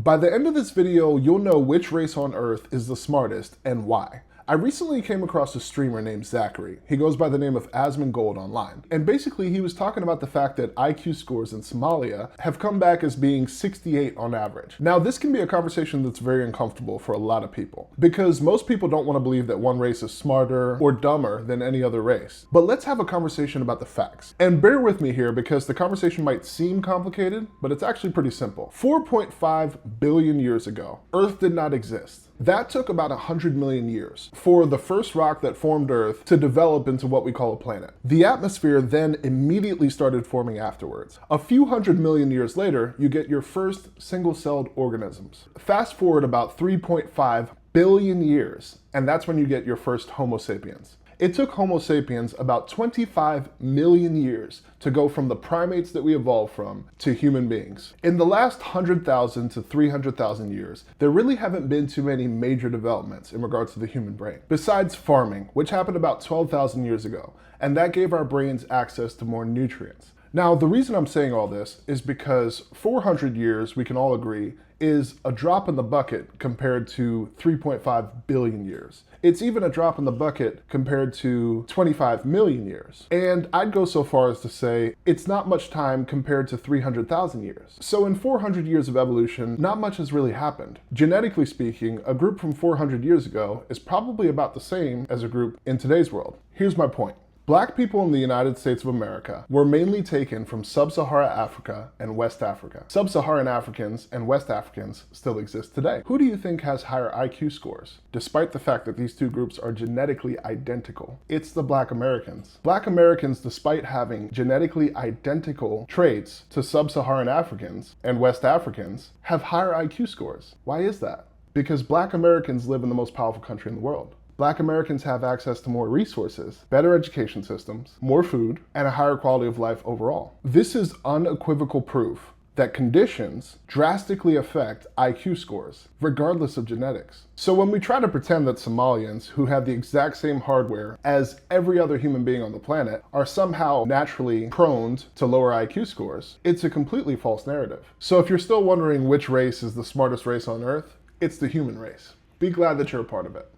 By the end of this video, you'll know which race on Earth is the smartest and why. I recently came across a streamer named Zachary. He goes by the name of Asmongold online. And basically he was talking about the fact that IQ scores in Somalia have come back as being 68 on average. Now this can be a conversation that's very uncomfortable for a lot of people because most people don't want to believe that one race is smarter or dumber than any other race. But let's have a conversation about the facts. And bear with me here because the conversation might seem complicated, but it's actually pretty simple. 4.5 billion years ago, Earth did not exist. That took about 100 million years for the first rock that formed Earth to develop into what we call a planet. The atmosphere then immediately started forming afterwards. A few hundred million years later, you get your first single-celled organisms. Fast forward about 3.5 billion years, and that's when you get your first Homo sapiens. It took Homo sapiens about 25 million years to go from the primates that we evolved from to human beings. In the last 100,000 to 300,000 years, there really haven't been too many major developments in regards to the human brain, besides farming, which happened about 12,000 years ago, and that gave our brains access to more nutrients. Now, the reason I'm saying all this is because 400 years, we can all agree, is a drop in the bucket compared to 3.5 billion years. It's even a drop in the bucket compared to 25 million years. And I'd go so far as to say it's not much time compared to 300,000 years. So in 400 years of evolution, not much has really happened. Genetically speaking, a group from 400 years ago is probably about the same as a group in today's world. Here's my point. Black people in the United States of America were mainly taken from Sub-Saharan Africa and West Africa. Sub-Saharan Africans and West Africans still exist today. Who do you think has higher IQ scores, despite the fact that these two groups are genetically identical? It's the Black Americans. Black Americans, despite having genetically identical traits to Sub-Saharan Africans and West Africans, have higher IQ scores. Why is that? Because Black Americans live in the most powerful country in the world. Black Americans have access to more resources, better education systems, more food, and a higher quality of life overall. This is unequivocal proof that conditions drastically affect IQ scores, regardless of genetics. So when we try to pretend that Somalians, who have the exact same hardware as every other human being on the planet, are somehow naturally prone to lower IQ scores, it's a completely false narrative. So if you're still wondering which race is the smartest race on Earth, it's the human race. Be glad that you're a part of it.